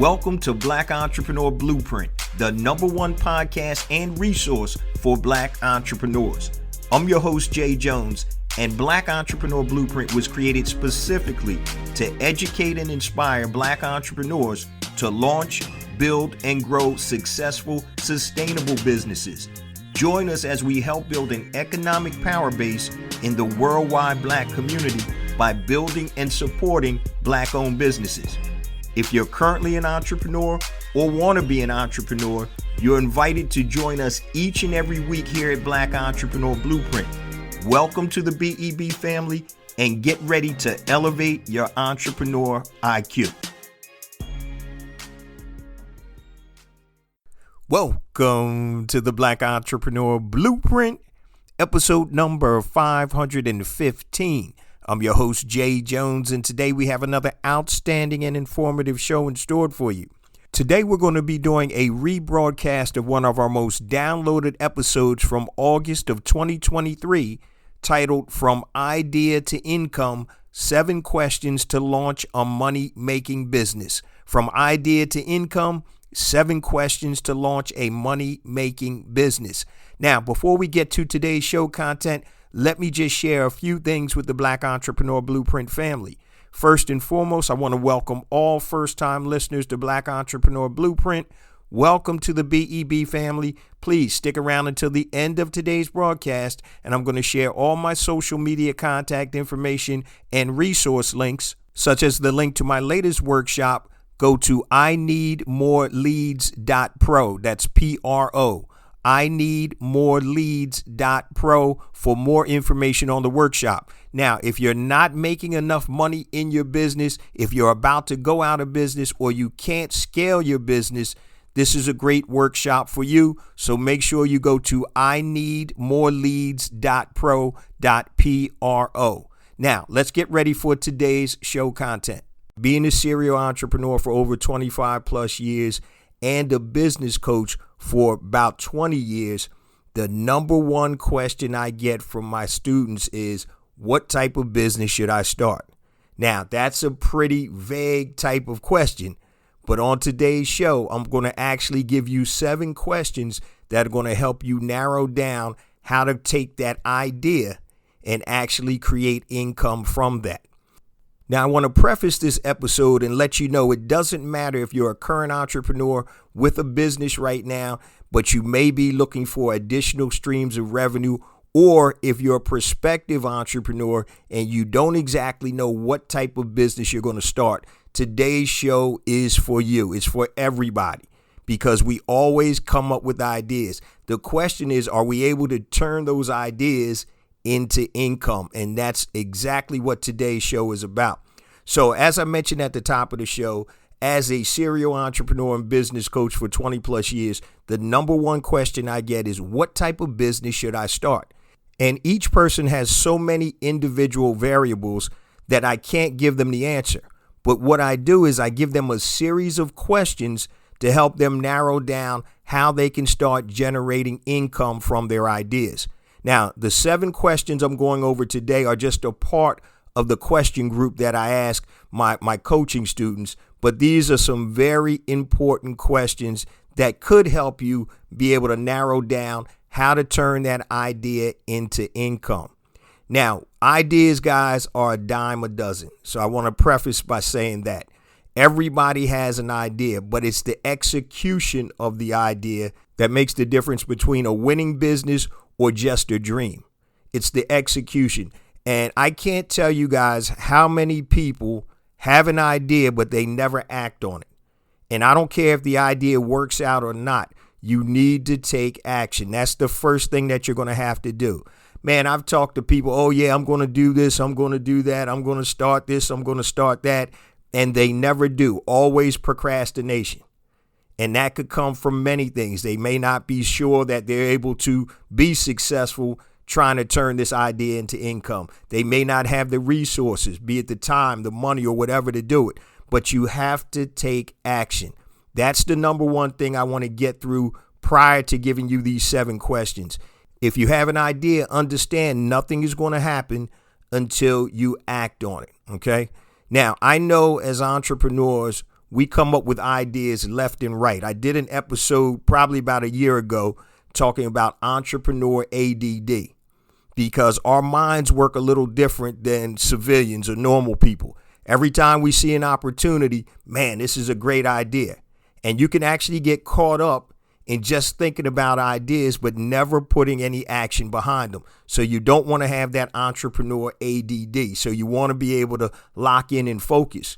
Welcome to Black Entrepreneur Blueprint, the #1 podcast and resource for Black entrepreneurs. I'm your host, Jay Jones, and Black Entrepreneur Blueprint was created specifically to educate and inspire Black entrepreneurs to launch, build, and grow successful, sustainable businesses. Join us as we help build an economic power base in the worldwide Black community by building and supporting Black-owned businesses. If you're currently an entrepreneur or want to be an entrepreneur, you're invited to join us each and every week here at Black Entrepreneur Blueprint. Welcome to the BEB family and get ready to elevate your entrepreneur IQ. Welcome to the Black Entrepreneur Blueprint, episode number 515. I'm your host, Jay Jones, and today we have another outstanding and informative show in store for you. Today we're going to be doing a rebroadcast of one of our most downloaded episodes from August of 2023, titled From Idea to Income, 7 Questions to Launch a Money-Making Business. From Idea to Income, 7 Questions to Launch a Money-Making Business. Now, before we get to today's show content, let me just share a few things with the Black Entrepreneur Blueprint family. First and foremost, I want to welcome all first-time listeners to Black Entrepreneur Blueprint. Welcome to the BEB family. Please stick around until the end of today's broadcast, and I'm going to share all my social media contact information and resource links, such as the link to my latest workshop. Go to ineedmoreleads.pro. That's P-R-O. ineedmoreleads.pro for more information on the workshop. Now, if you're not making enough money in your business, if you're about to go out of business, or you can't scale your business, this is a great workshop for you. So make sure you go to ineedmoreleads.pro.pro. Now, let's get ready for today's show content. Being a serial entrepreneur for over 25 plus years and a business coach for about 20 years, the #1 question I get from my students is, what type of business should I start? Now, that's a pretty vague type of question, but on today's show, I'm going to actually give you 7 questions that are going to help you narrow down how to take that idea and actually create income from that. Now, I want to preface this episode and let you know it doesn't matter if you're a current entrepreneur with a business right now, but you may be looking for additional streams of revenue, or if you're a prospective entrepreneur and you don't exactly know what type of business you're going to start. Today's show is for you. It's for everybody, because we always come up with ideas. The question is, are we able to turn those ideas into income? And that's exactly what today's show is about. So as I mentioned at the top of the show, as a serial entrepreneur and business coach for 20 plus years, the #1 question I get is, what type of business should I start? And each person has so many individual variables that I can't give them the answer. But what I do is I give them a series of questions to help them narrow down how they can start generating income from their ideas. Now, the 7 questions I'm going over today are just a part of the question group that I ask my coaching students, but these are some very important questions that could help you be able to narrow down how to turn that idea into income. Now, ideas, guys, are a dime a dozen. So I want to preface by saying that everybody has an idea, but it's the execution of the idea that makes the difference between a winning business or just a dream. It's the execution. And I can't tell you guys how many people have an idea, but they never act on it. And I don't care if the idea works out or not. You need to take action. That's the first thing that you're going to have to do. Man, I've talked to people, oh yeah, I'm going to do this, I'm going to do that, I'm going to start this, I'm going to start that. And they never do. Always procrastination. And that could come from many things. They may not be sure that they're able to be successful trying to turn this idea into income. They may not have the resources, be it the time, the money, or whatever to do it. But you have to take action. That's the #1 thing I want to get through prior to giving you these 7 questions. If you have an idea, understand nothing is going to happen until you act on it. Okay. Now, I know as entrepreneurs, we come up with ideas left and right. I did an episode probably about a year ago talking about entrepreneur ADD, because our minds work a little different than civilians or normal people. Every time we see an opportunity, man, this is a great idea. And you can actually get caught up in just thinking about ideas, but never putting any action behind them. So you don't want to have that entrepreneur ADD. So you want to be able to lock in and focus.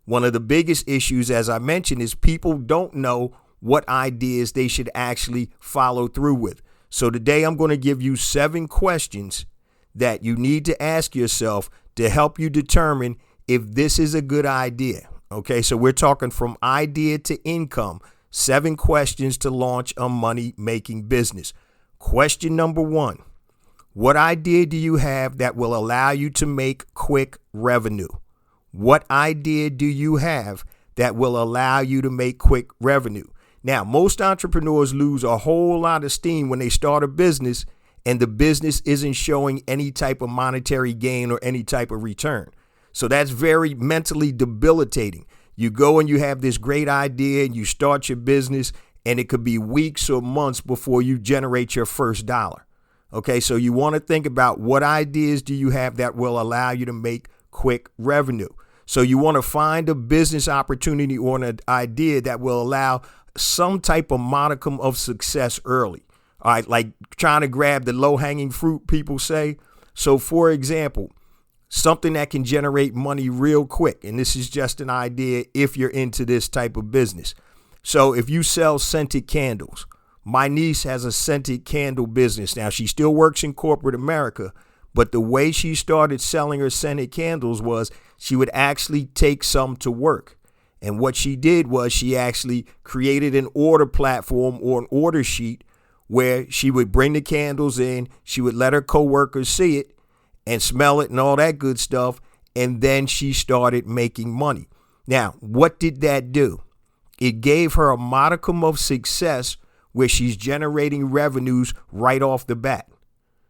One of the biggest issues, as I mentioned, is people don't know what ideas they should actually follow through with. So today I'm going to give you 7 questions that you need to ask yourself to help you determine if this is a good idea. Okay, so we're talking from idea to income. 7 questions to launch a money-making business. Question number 1. What idea do you have that will allow you to make quick revenue? What idea do you have that will allow you to make quick revenue? Now, most entrepreneurs lose a whole lot of steam when they start a business and the business isn't showing any type of monetary gain or any type of return. So that's very mentally debilitating. You go and you have this great idea and you start your business, and it could be weeks or months before you generate your first dollar. Okay, so you want to think about what ideas do you have that will allow you to make quick revenue. So you want to find a business opportunity or an idea that will allow some type of modicum of success early. All right, like trying to grab the low-hanging fruit, people say. So for example, something that can generate money real quick. And this is just an idea if you're into this type of business. So if you sell scented candles, my niece has a scented candle business. Now, she still works in corporate America, but the way she started selling her scented candles was she would actually take some to work. And what she did was she actually created an order platform or an order sheet where she would bring the candles in. She would let her coworkers see it and smell it and all that good stuff. And then she started making money. Now, what did that do? It gave her a modicum of success where she's generating revenues right off the bat.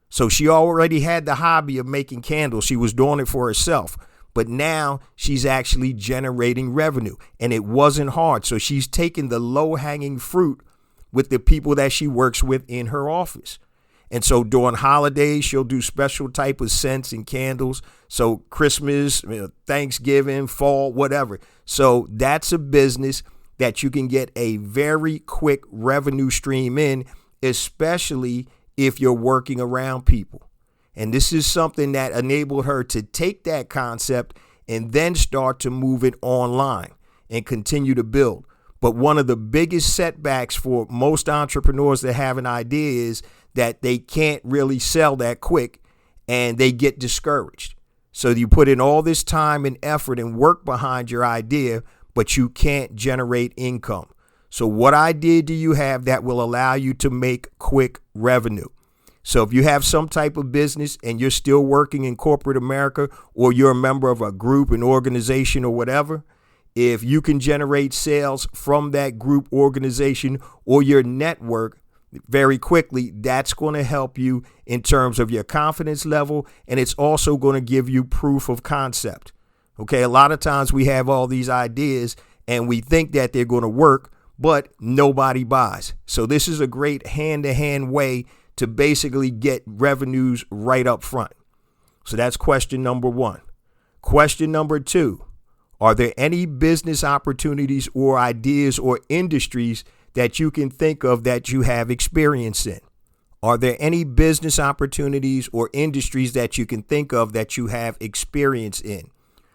So she already had the hobby of making candles. She was doing it for herself. But now she's actually generating revenue. And it wasn't hard. So she's taking the low-hanging fruit with the people that she works with in her office. And so during holidays, she'll do special type of scents and candles. So Christmas, Thanksgiving, fall, whatever. So that's a business that you can get a very quick revenue stream in, especially if you're working around people. And this is something that enabled her to take that concept and then start to move it online and continue to build. But one of the biggest setbacks for most entrepreneurs that have an idea is that they can't really sell that quick and they get discouraged. So you put in all this time and effort and work behind your idea, but you can't generate income. So what idea do you have that will allow you to make quick revenue? So if you have some type of business and you're still working in corporate America, or you're a member of a group, an organization, or whatever, if you can generate sales from that group, organization, or your network very quickly, that's going to help you in terms of your confidence level. And it's also going to give you proof of concept. Okay, a lot of times we have all these ideas and we think that they're going to work, but nobody buys. So this is a great hand-to-hand way to basically get revenues right up front. So that's question number 1. Question number 2, are there any business opportunities or ideas or industries that you can think of that you have experience in? Are there any business opportunities or industries that you can think of that you have experience in?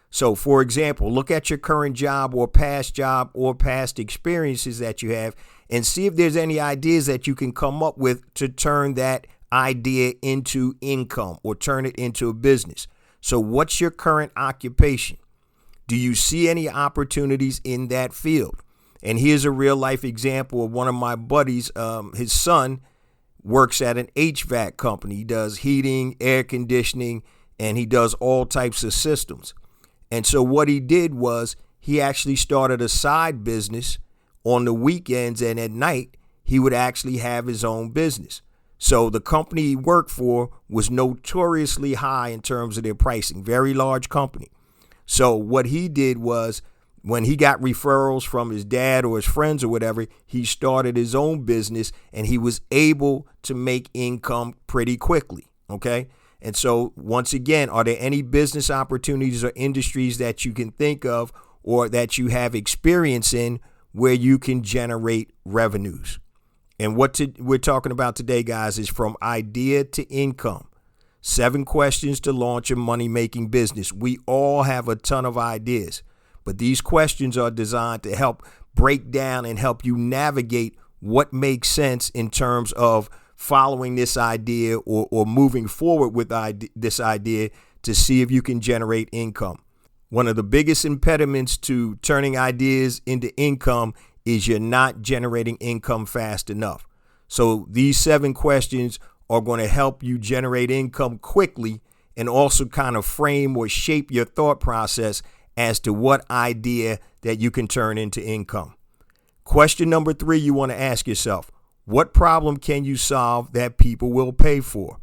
So, for example, look at your current job or past experiences that you have and see if there's any ideas that you can come up with to turn that idea into income or turn it into a business. So what's your current occupation? Do you see any opportunities in that field? And here's a real life example of one of my buddies. His son works at an HVAC company. He does heating, air conditioning, and he does all types of systems. And so what he did was he actually started a side business on the weekends, and at night he would actually have his own business. So the company he worked for was notoriously high in terms of their pricing, very large company. So what he did was When he got referrals from his dad or his friends or whatever, he started his own business and he was able to make income pretty quickly. Okay. And so once again, are there any business opportunities or industries that you can think of or that you have experience in where you can generate revenues? And what we're talking about today, guys, is from idea to income. 7 questions to launch a money-making business. We all have a ton of ideas, but these questions are designed to help break down and help you navigate what makes sense in terms of following this idea or moving forward with this idea to see if you can generate income. One of the biggest impediments to turning ideas into income is you're not generating income fast enough. So these 7 questions are going to help you generate income quickly and also kind of frame or shape your thought process as to what idea that you can turn into income. Question number 3, you want to ask yourself, what problem can you solve that people will pay for?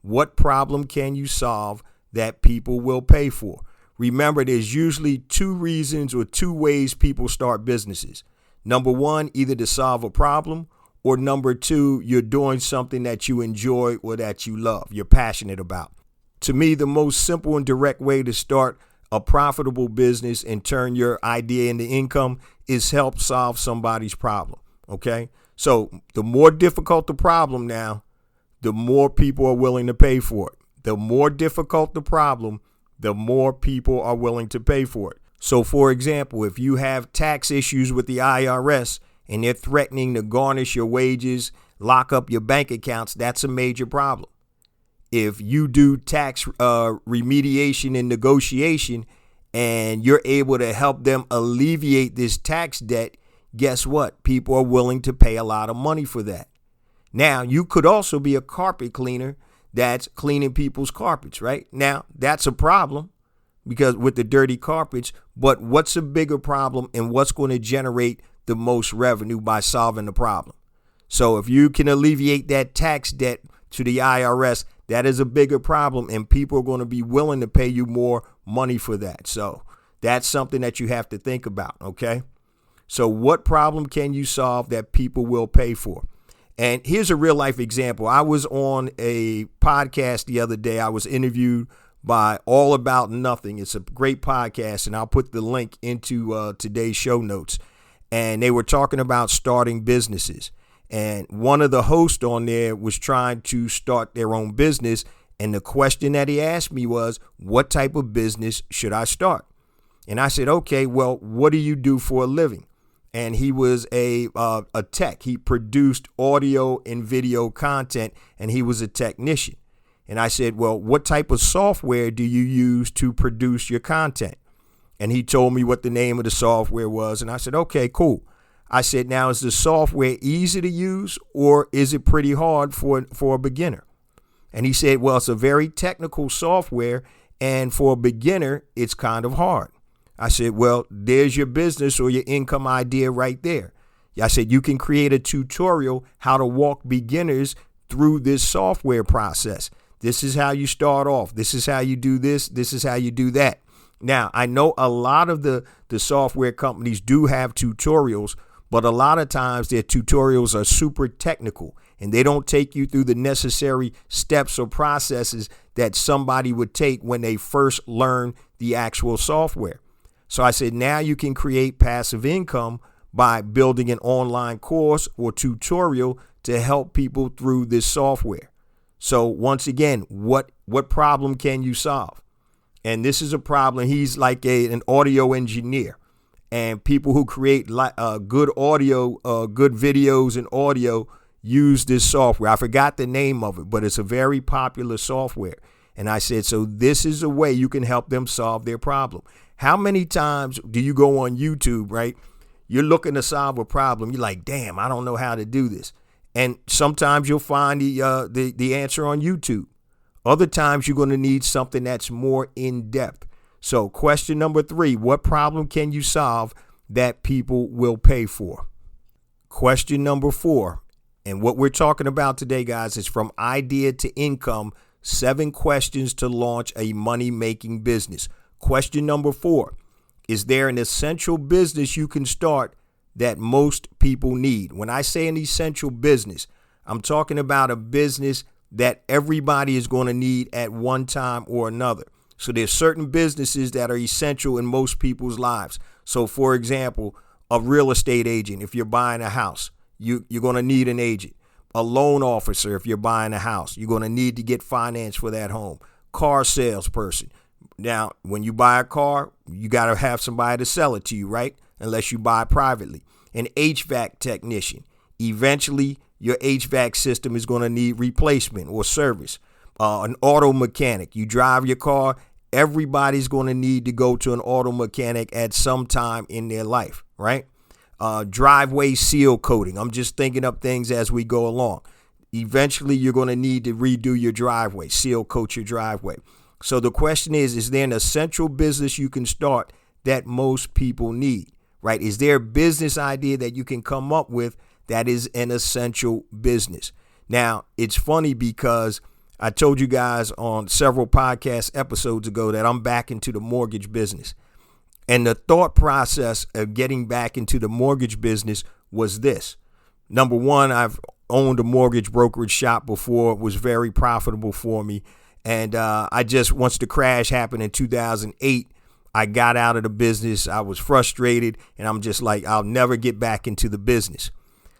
What problem can you solve that people will pay for? Remember, there's usually 2 reasons or 2 ways people start businesses. Number 1, either to solve a problem, or number 2, you're doing something that you enjoy or that you love, you're passionate about. To me, the most simple and direct way to start a profitable business and turn your idea into income is help solve somebody's problem. Okay. So the more difficult the problem now, the more people are willing to pay for it. The more difficult the problem, the more people are willing to pay for it. So for example, if you have tax issues with the IRS and they're threatening to garnish your wages, lock up your bank accounts, that's a major problem. If you do tax remediation and negotiation and you're able to help them alleviate this tax debt, guess what? People are willing to pay a lot of money for that. Now, you could also be a carpet cleaner that's cleaning people's carpets, right? Now, that's a problem because with the dirty carpets, but what's a bigger problem and what's going to generate the most revenue by solving the problem? So if you can alleviate that tax debt to the IRS, that is a bigger problem and people are going to be willing to pay you more money for that. So that's something that you have to think about, okay? So what problem can you solve that people will pay for? And here's a real life example. I was on a podcast the other day. I was interviewed by All About Nothing. It's a great podcast, and I'll put the link into today's show notes. And they were talking about starting businesses. And one of the hosts on there was trying to start their own business. And the question that he asked me was, what type of business should I start? And I said, okay, well, what do you do for a living? And he was a tech. He produced audio and video content, and he was a technician. And I said, well, what type of software do you use to produce your content? And he told me what the name of the software was. And I said, okay, cool. I said, now, is the software easy to use or is it pretty hard for a beginner? And he said, well, it's a very technical software, and for a beginner, it's kind of hard. I said, well, there's your business or your income idea right there. I said, you can create a tutorial how to walk beginners through this software process. This is how you start off. This is how you do this. This is how you do that. Now, I know a lot of the software companies do have tutorials, but a lot of times their tutorials are super technical and they don't take you through the necessary steps or processes that somebody would take when they first learn the actual software. So I said, now you can create passive income by building an online course or tutorial to help people through this software. So once again, what problem can you solve? And this is a problem. He's like an audio engineer, and people who create good audio, good videos and audio use this software. I forgot the name of it, but it's a very popular software. And I said, so this is a way you can help them solve their problem. How many times do you go on YouTube, right? You're looking to solve a problem. You're like, damn, I don't know how to do this. And sometimes you'll find the answer on YouTube. Other times you're going to need something that's more in depth. So question number 3, what problem can you solve that people will pay for? Question number 4, and what we're talking about today, guys, is from idea to income, 7 questions to launch a money-making business. Question number 4, Is there an essential business you can start that most people need? When I say an essential business, I'm talking about a business that everybody is going to need at one time or another. So there's certain businesses that are essential in most people's lives. So for example, a real estate agent, if you're buying a house, you're going to need an agent. A loan officer, if you're buying a house, you're going to need to get finance for that home. Car salesperson. Now, when you buy a car, you got to have somebody to sell it to you, right? Unless you buy privately. An HVAC technician. Eventually, your HVAC system is going to need replacement or service. An auto mechanic. You drive your car. Everybody's going to need to go to an auto mechanic at some time in their life, right? Driveway seal coating. I'm just thinking up things as we go along. Eventually, you're going to need to redo your driveway, seal coat your driveway. So the question is there an essential business you can start that most people need, right? Is there a business idea that you can come up with that is an essential business? Now, it's funny because I told you guys on several podcast episodes ago that I'm back into the mortgage business. And the thought process of getting back into the mortgage business was this. Number one, I've owned a mortgage brokerage shop before. It was very profitable for me. And I just, once the crash happened in 2008, I got out of the business. I was frustrated, and I'm just like, I'll never get back into the business.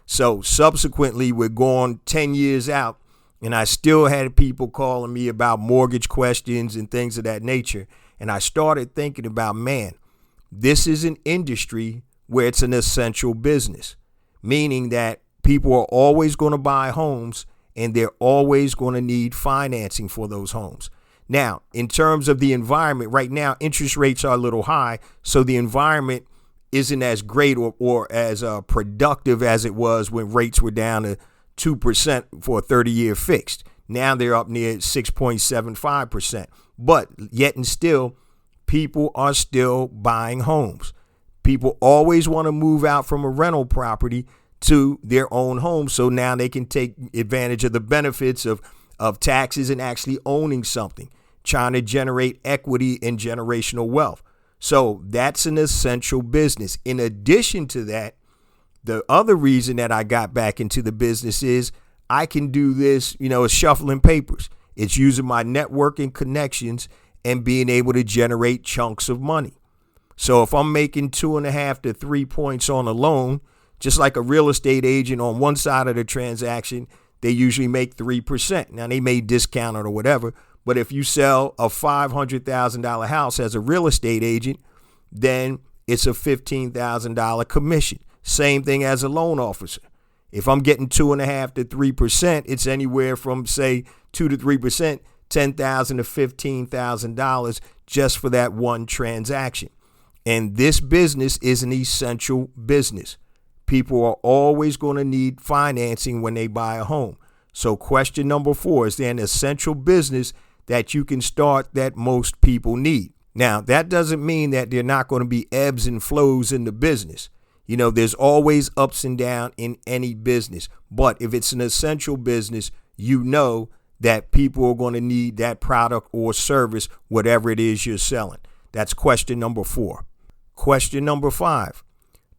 So subsequently, we're going 10 years out, and I still had people calling me about mortgage questions and things of that nature. And I started thinking about, man, this is an industry where it's an essential business, meaning that people are always going to buy homes and they're always going to need financing for those homes. Now, in terms of the environment, right now, interest rates are a little high, so the environment isn't as great or as productive as it was when rates were down to 2% for a 30-year fixed. Now they're up near 6.75%. But yet and still, people are still buying homes. People always want to move out from a rental property to their own home, so now they can take advantage of the benefits of taxes and actually owning something, trying to generate equity and generational wealth. So that's an essential business. In addition to that, the other reason that I got back into the business is I can do this, it's shuffling papers. It's using my networking connections and being able to generate chunks of money. So if I'm making 2.5 to 3 points on a loan, just like a real estate agent on one side of the transaction, they usually make 3%. Now, they may discount it or whatever, but if you sell a $500,000 house as a real estate agent, then it's a $15,000 commission. Same thing as a loan officer. If I'm getting 2.5 to 3%, it's anywhere from, say, 2 to 3%, $10,000 to $15,000 just for that one transaction. And this business is an essential business. People are always going to need financing when they buy a home. So question number 4, is there an essential business that you can start that most people need? Now, that doesn't mean that there are not going to be ebbs and flows in the business. There's always ups and downs in any business. But if it's an essential business, that people are going to need that product or service, whatever it is you're selling. That's question number 4. Question number 5.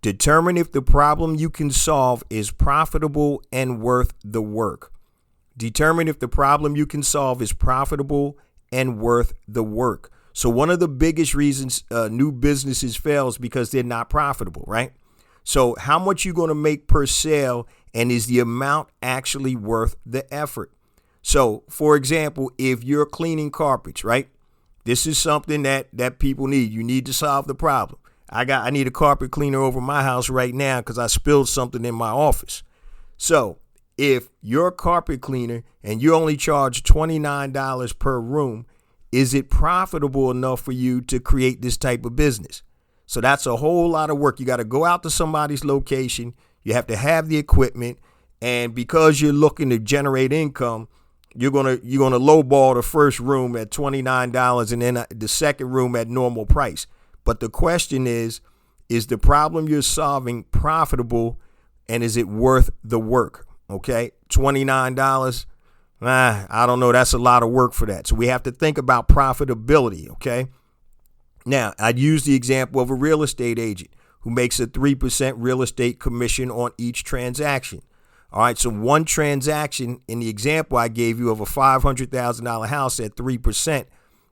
Determine if the problem you can solve is profitable and worth the work. Determine if the problem you can solve is profitable and worth the work. So one of the biggest reasons new businesses fail is because they're not profitable, right? So how much you going to make per sale, and is the amount actually worth the effort? So, for example, if you're cleaning carpets, right? This is something that people need. You need to solve the problem. I need a carpet cleaner over my house right now because I spilled something in my office. So if you're a carpet cleaner and you only charge $29 per room, is it profitable enough for you to create this type of business? So that's a whole lot of work. You got to go out to somebody's location. You have to have the equipment. And because you're looking to generate income, you're gonna lowball the first room at $29 and then the second room at normal price. But the question is the problem you're solving profitable, and is it worth the work? Okay, $29, I don't know. That's a lot of work for that. So we have to think about profitability, okay? Now, I'd use the example of a real estate agent who makes a 3% real estate commission on each transaction. All right, so one transaction in the example I gave you of a $500,000 house at 3%,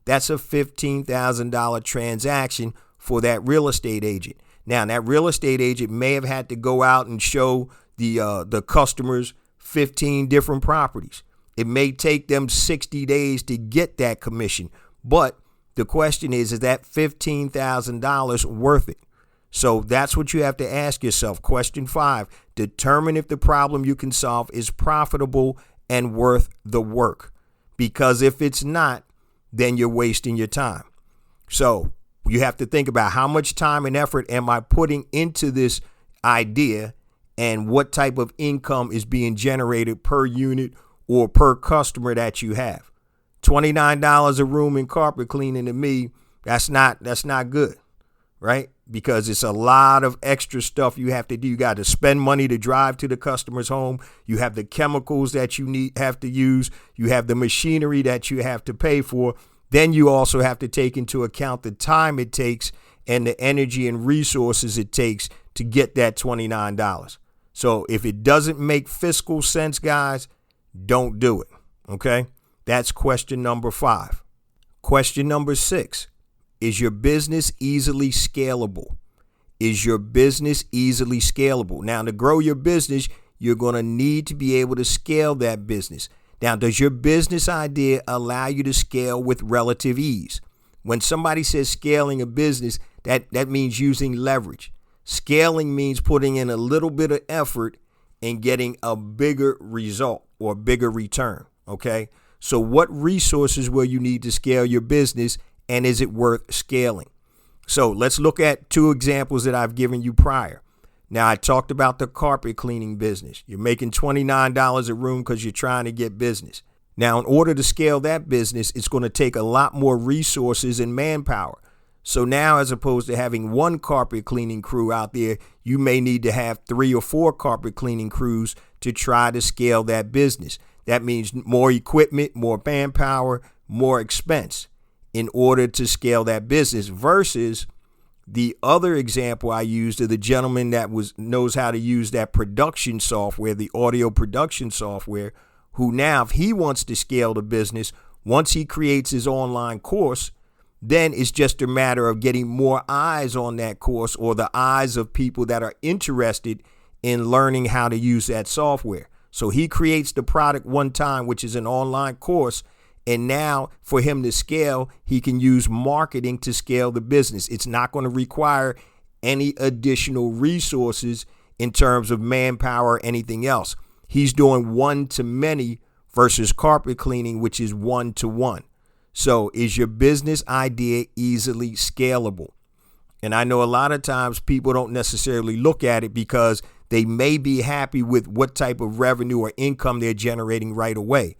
that's a $15,000 transaction for that real estate agent. Now, that real estate agent may have had to go out and show the customers 15 different properties. It may take them 60 days to get that commission, but the question is that $15,000 worth it? So that's what you have to ask yourself. Question 5, determine if the problem you can solve is profitable and worth the work. Because if it's not, then you're wasting your time. So you have to think about how much time and effort am I putting into this idea and what type of income is being generated per unit or per customer that you have. $29 a room in carpet cleaning to me, that's not good, right? Because it's a lot of extra stuff you have to do. You got to spend money to drive to the customer's home. You have the chemicals that you have to use. You have the machinery that you have to pay for. Then you also have to take into account the time it takes and the energy and resources it takes to get that $29. So if it doesn't make fiscal sense, guys, don't do it. Okay? That's question number 5. Question number 6. Is your business easily scalable? Is your business easily scalable? Now, to grow your business, you're going to need to be able to scale that business. Now, does your business idea allow you to scale with relative ease? When somebody says scaling a business, that means using leverage. Scaling means putting in a little bit of effort and getting a bigger result or bigger return. Okay? So what resources will you need to scale your business, and is it worth scaling? So let's look at 2 examples that I've given you prior. Now, I talked about the carpet cleaning business. You're making $29 a room because you're trying to get business. Now, in order to scale that business, it's going to take a lot more resources and manpower. So now, as opposed to having one carpet cleaning crew out there, you may need to have 3 or 4 carpet cleaning crews to try to scale that business. That means more equipment, more manpower, more expense in order to scale that business versus the other example I used of the gentleman that knows how to use that production software, the audio production software, who now, if he wants to scale the business, once he creates his online course, then it's just a matter of getting more eyes on that course or the eyes of people that are interested in learning how to use that software. So he creates the product one time, which is an online course. And now for him to scale, he can use marketing to scale the business. It's not going to require any additional resources in terms of manpower or anything else. He's doing one-to-many versus carpet cleaning, which is one-to-one. So is your business idea easily scalable? And I know a lot of times people don't necessarily look at it because they may be happy with what type of revenue or income they're generating right away.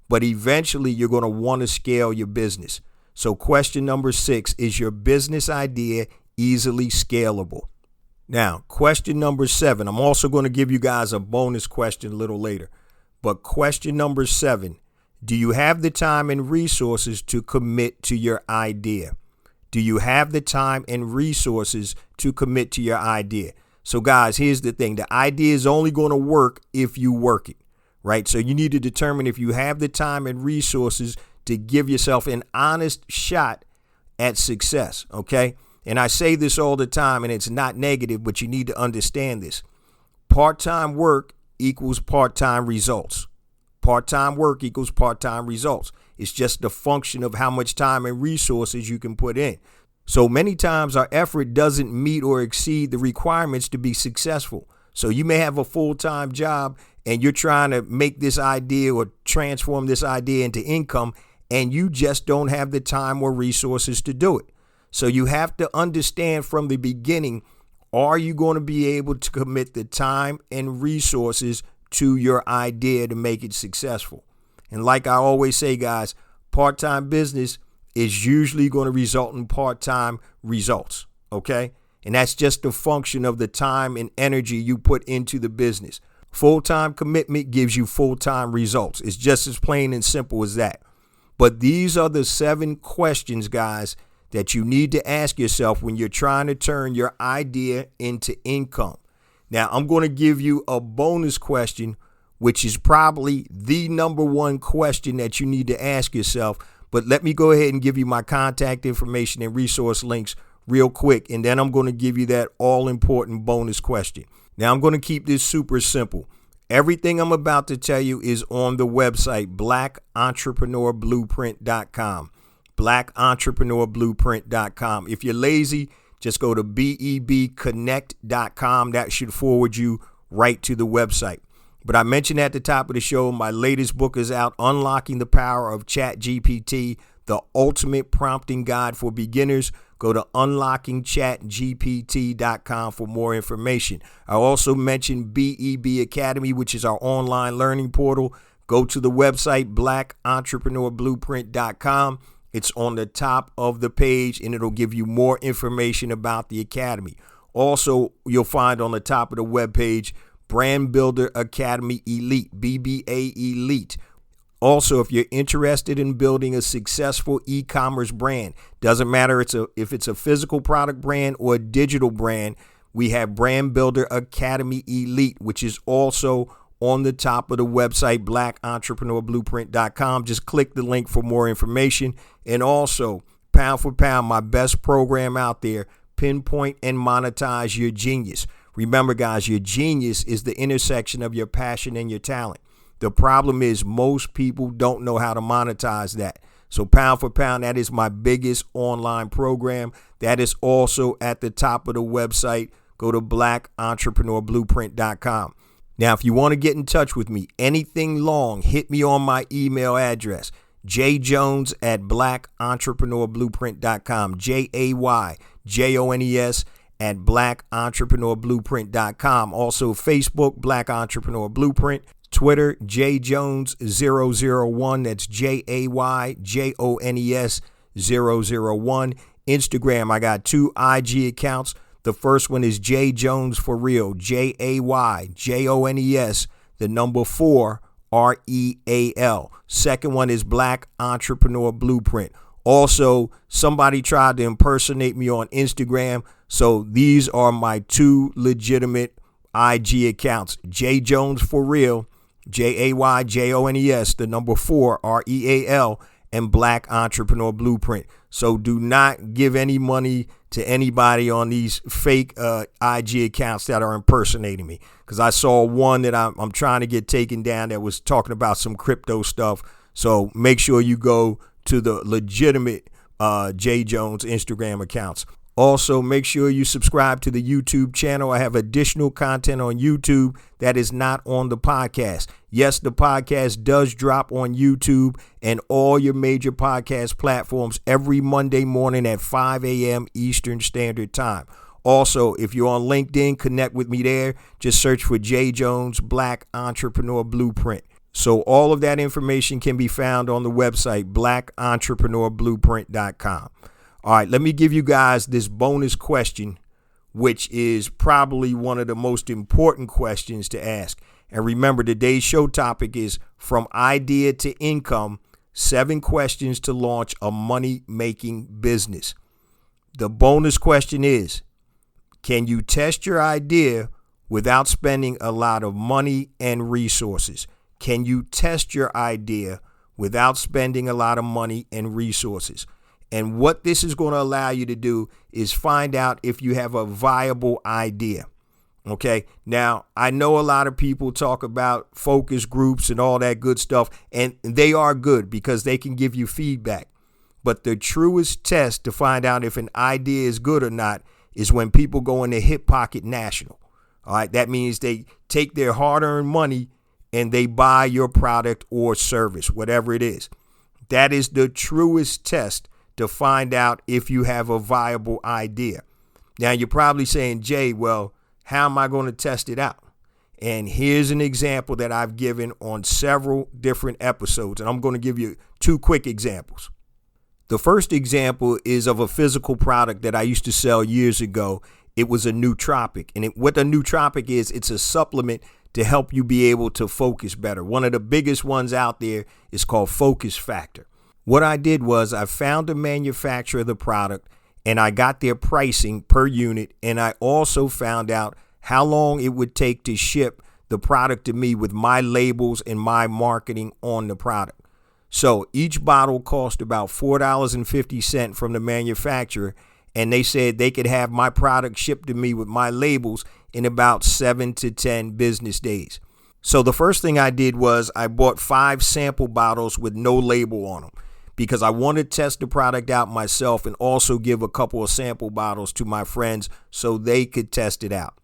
But eventually you're going to want to scale your business. So question number 6, is your business idea easily scalable? Now, question number 7, I'm also going to give you guys a bonus question a little later. But question number 7, do you have the time and resources to commit to your idea? Do you have the time and resources to commit to your idea? So guys, here's the thing. The idea is only going to work if you work it, right? So you need to determine if you have the time and resources to give yourself an honest shot at success, okay? And I say this all the time, and it's not negative, but you need to understand this. Part-time work equals part-time results. Part-time work equals part-time results. It's just the function of how much time and resources you can put in. So many times our effort doesn't meet or exceed the requirements to be successful. So you may have a full-time job and you're trying to make this idea or transform this idea into income, and you just don't have the time or resources to do it. So you have to understand from the beginning, are you going to be able to commit the time and resources to your idea to make it successful? And like I always say, guys, part-time business is usually going to result in part-time results, okay? And that's just a function of the time and energy you put into the business. Full-time commitment gives you full-time results. It's just as plain and simple as that. But these are the 7 questions, guys, that you need to ask yourself when you're trying to turn your idea into income. Now, I'm going to give you a bonus question, which is probably the number one question that you need to ask yourself. But let me go ahead and give you my contact information and resource links real quick, and then I'm going to give you that all-important bonus question. Now, I'm going to keep this super simple. Everything I'm about to tell you is on the website, blackentrepreneurblueprint.com. blackentrepreneurblueprint.com. If you're lazy, just go to bebconnect.com. That should forward you right to the website. But I mentioned at the top of the show, my latest book is out, Unlocking the Power of ChatGPT, the ultimate prompting guide for beginners. Go to unlockingchatgpt.com for more information. I also mentioned BEB Academy, which is our online learning portal. Go to the website, blackentrepreneurblueprint.com. It's on the top of the page, and it'll give you more information about the academy. Also, you'll find on the top of the webpage, Brand Builder Academy Elite, BBA Elite. Also, if you're interested in building a successful e-commerce brand, doesn't matter if it's a physical product brand or a digital brand, we have Brand Builder Academy Elite, which is also on the top of the website, blackentrepreneurblueprint.com. Just click the link for more information. And also, pound for pound, my best program out there, Pinpoint and Monetize Your Genius. Remember, guys, your genius is the intersection of your passion and your talent. The problem is most people don't know how to monetize that. So pound for pound, that is my biggest online program. That is also at the top of the website. Go to blackentrepreneurblueprint.com. Now, if you want to get in touch with me, anything long, hit me on my email address, jjones@blackentrepreneurblueprint.com, JAYJONES@blackentrepreneurblueprint.com. Also, Facebook, Black Entrepreneur Blueprint. Twitter, jjones001. That's JAYJONES001. Instagram, I got 2 IG accounts. The first one is J Jones for Real, JAYJONES, the number 4, REAL. Second one is Black Entrepreneur Blueprint. Also, somebody tried to impersonate me on Instagram, so these are my 2 legitimate IG accounts, J Jones for Real, JAYJONES, the number 4, REAL, and Black Entrepreneur Blueprint. So do not give any money to anybody on these fake IG accounts that are impersonating me, because I saw one that I'm trying to get taken down that was talking about some crypto stuff. So make sure you go to the legitimate J Jones Instagram accounts. Also, make sure you subscribe to the YouTube channel. I have additional content on YouTube that is not on the podcast. Yes, the podcast does drop on YouTube and all your major podcast platforms every Monday morning at 5 a.m. Eastern Standard Time. Also, if you're on LinkedIn, connect with me there. Just search for J Jones Black Entrepreneur Blueprint. So all of that information can be found on the website, blackentrepreneurblueprint.com. All right, let me give you guys this bonus question, which is probably one of the most important questions to ask. And remember, today's show topic is From Idea to Income, 7 questions to launch a money-making business. The bonus question is, can you test your idea without spending a lot of money and resources? Can you test your idea without spending a lot of money and resources? And what this is going to allow you to do is find out if you have a viable idea. Okay. Now, I know a lot of people talk about focus groups and all that good stuff, and they are good because they can give you feedback. But the truest test to find out if an idea is good or not is when people go into Hip Pocket National. All right. That means they take their hard-earned money and they buy your product or service, whatever it is. That is the truest test to find out if you have a viable idea. Now, you're probably saying, Jay, well, how am I going to test it out? And here's an example that I've given on several different episodes, and I'm going to give you 2 quick examples. The first example is of a physical product that I used to sell years ago. It was a nootropic, and what a nootropic is, it's a supplement to help you be able to focus better. One of the biggest ones out there is called Focus Factor. What I did was I found the manufacturer of the product and I got their pricing per unit. And I also found out how long it would take to ship the product to me with my labels and my marketing on the product. So each bottle cost about $4.50 from the manufacturer. And they said they could have my product shipped to me with my labels in about 7 to 10 business days. So the first thing I did was I bought 5 sample bottles with no label on them because I wanted to test the product out myself and also give a couple of sample bottles to my friends so they could test it out.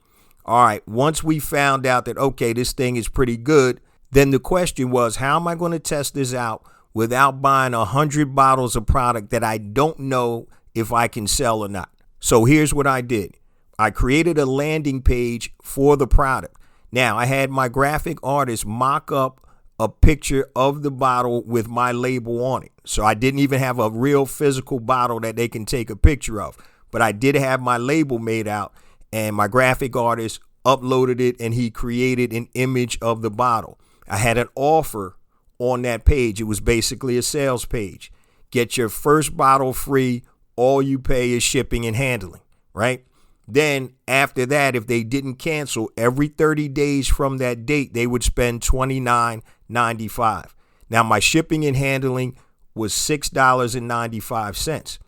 All right, once we found out that, okay, this thing is pretty good, then the question was, how am I going to test this out without buying 100 bottles of product that I don't know if I can sell or not? So here's what I did. I created a landing page for the product. Now, I had my graphic artist mock up a picture of the bottle with my label on it. So I didn't even have a real physical bottle that they can take a picture of. But I did have my label made out, and my graphic artist uploaded it, and he created an image of the bottle. I had an offer on that page. It was basically a sales page. Get your first bottle free. All you pay is shipping and handling, right? Then after that, if they didn't cancel, every 30 days from that date, they would spend $29.95. Now, my shipping and handling was $6.95.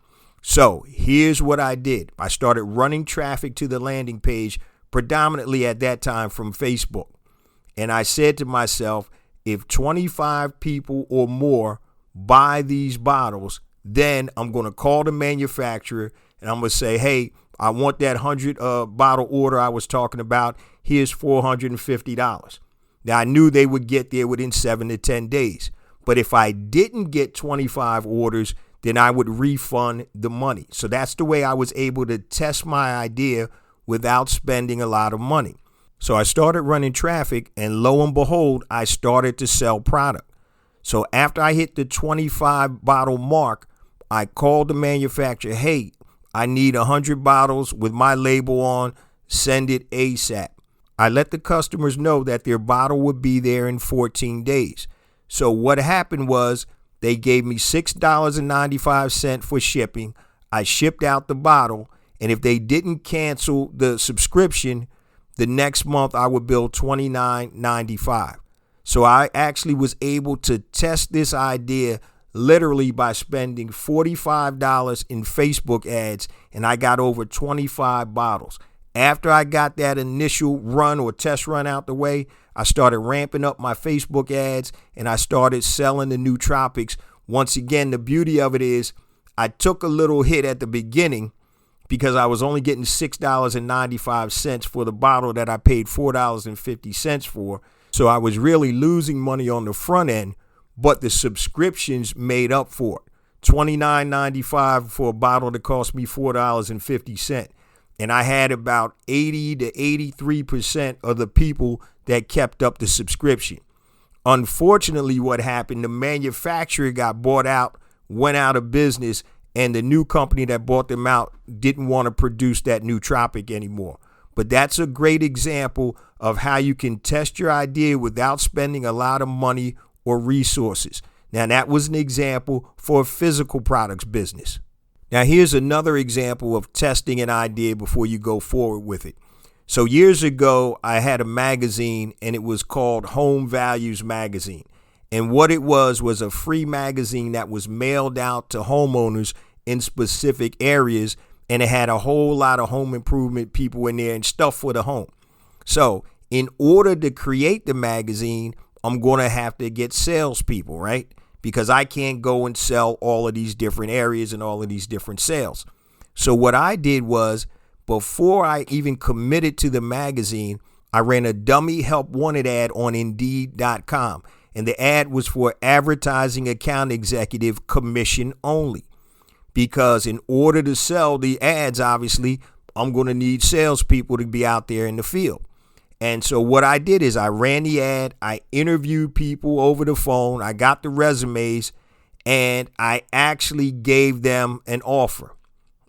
So here's what I did. I started running traffic to the landing page, predominantly at that time from Facebook. And I said to myself, if 25 people or more buy these bottles, then I'm going to call the manufacturer and I'm going to say, hey, I want that 100 bottle order I was talking about. Here's $450. Now, I knew they would get there within 7 to 10 days. But if I didn't get 25 orders, then I would refund the money. So that's the way I was able to test my idea without spending a lot of money. So I started running traffic, and lo and behold, I started to sell product. So after I hit the 25 bottle mark, I called the manufacturer, hey, I need 100 bottles with my label on, send it ASAP. I let the customers know that their bottle would be there in 14 days. So what happened was they gave me $6.95 for shipping. I shipped out the bottle, and if they didn't cancel the subscription, the next month I would bill $29.95. So I actually was able to test this idea literally by spending $45 in Facebook ads, and I got over 25 bottles. After I got that initial run or test run out the way, I started ramping up my Facebook ads and I started selling the nootropics. Once again, the beauty of it is I took a little hit at the beginning because I was only getting $6.95 for the bottle that I paid $4.50 for. So I was really losing money on the front end, but the subscriptions made up for it. $29.95 for a bottle that cost me $4.50. And I had about 80 to 83% of the people that kept up the subscription. Unfortunately, what happened, the manufacturer got bought out, went out of business, and the new company that bought them out didn't want to produce that nootropic anymore. But that's a great example of how you can test your idea without spending a lot of money or resources. Now, that was an example for a physical products business. Now, here's another example of testing an idea before you go forward with it. So years ago, I had a magazine, and it was called Home Values Magazine. And what it was a free magazine that was mailed out to homeowners in specific areas, and it had a whole lot of home improvement people in there and stuff for the home. So in order to create the magazine, I'm going to have to get salespeople, right? Because I can't go and sell all of these different areas and all of these different sales. So what I did was, before I even committed to the magazine, I ran a dummy help wanted ad on Indeed.com. And the ad was for advertising account executive commission only. Because in order to sell the ads, obviously, I'm going to need salespeople to be out there in the field. And so what I did is I ran the ad, I interviewed people over the phone, I got the resumes, and I actually gave them an offer,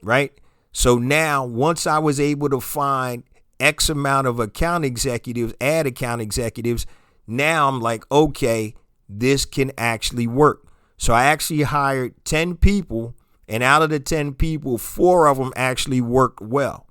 right? So now, once I was able to find X amount of account executives, ad account executives, now I'm like, okay, this can actually work. So I actually hired 10 people, and out of the 10 people, 4 of them actually worked well.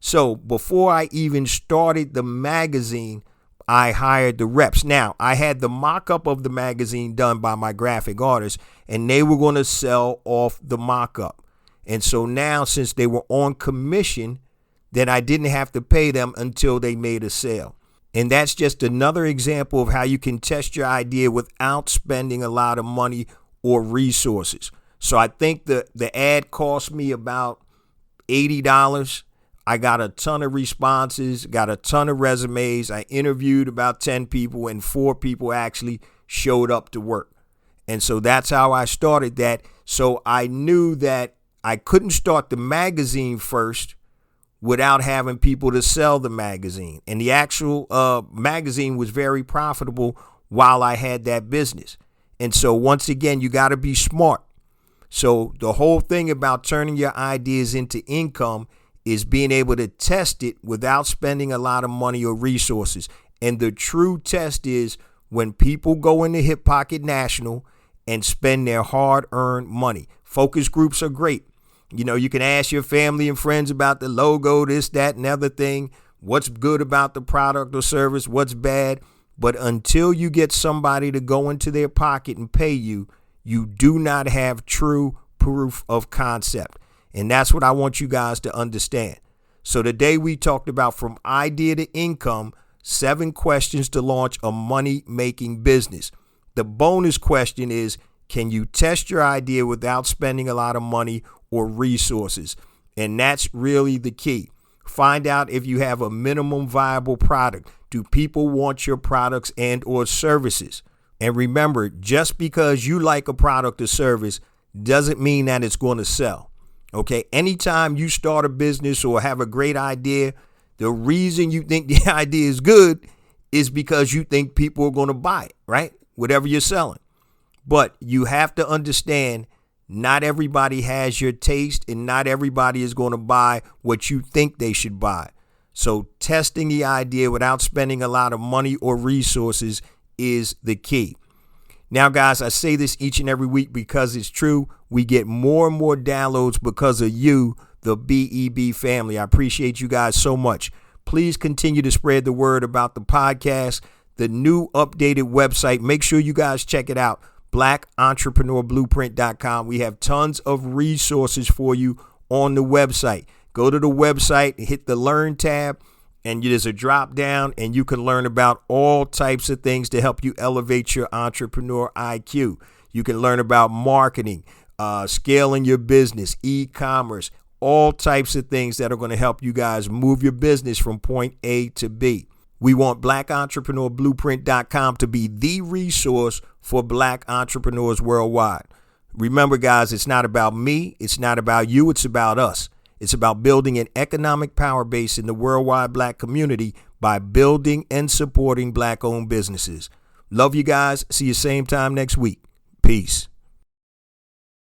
So before I even started the magazine, I hired the reps. Now, I had the mock-up of the magazine done by my graphic artist, and they were going to sell off the mock-up. And so now, since they were on commission, then I didn't have to pay them until they made a sale. And that's just another example of how you can test your idea without spending a lot of money or resources. So I think the ad cost me about $80. I got a ton of responses, got a ton of resumes. I interviewed about 10 people, and 4 people actually showed up to work. And so that's how I started that. So I knew that I couldn't start the magazine first without having people to sell the magazine. And the actual magazine was very profitable while I had that business. And so once again, you got to be smart. So the whole thing about turning your ideas into income is being able to test it without spending a lot of money or resources. And the true test is when people go into Hip Pocket National and spend their hard-earned money. Focus groups are great. You know, you can ask your family and friends about the logo, this, that, and other thing. What's good about the product or service? What's bad? But until you get somebody to go into their pocket and pay you, you do not have true proof of concept. And that's what I want you guys to understand. So today we talked about from idea to income, 7 questions to launch a money-making business. The bonus question is, can you test your idea without spending a lot of money or resources? And that's really the key. Find out if you have a minimum viable product. Do people want your products and or services? And remember, just because you like a product or service doesn't mean that it's going to sell. Okay, anytime you start a business or have a great idea, the reason you think the idea is good is because you think people are going to buy it, right? Whatever you're selling. But you have to understand, not everybody has your taste, and not everybody is going to buy what you think they should buy. So testing the idea without spending a lot of money or resources is the key. Now, guys, I say this each and every week because it's true. We get more and more downloads because of you, the BEB family. I appreciate you guys so much. Please continue to spread the word about the podcast, the new updated website. Make sure you guys check it out, blackentrepreneurblueprint.com. We have tons of resources for you on the website. Go to the website, hit the Learn tab, and there's a drop down, and you can learn about all types of things to help you elevate your entrepreneur IQ. You can learn about marketing, scaling your business, e-commerce, all types of things that are going to help you guys move your business from point A to B. We want blackentrepreneurblueprint.com to be the resource for Black entrepreneurs worldwide. Remember, guys, it's not about me. It's not about you. It's about us. It's about building an economic power base in the worldwide Black community by building and supporting Black-owned businesses. Love you guys. See you same time next week. Peace.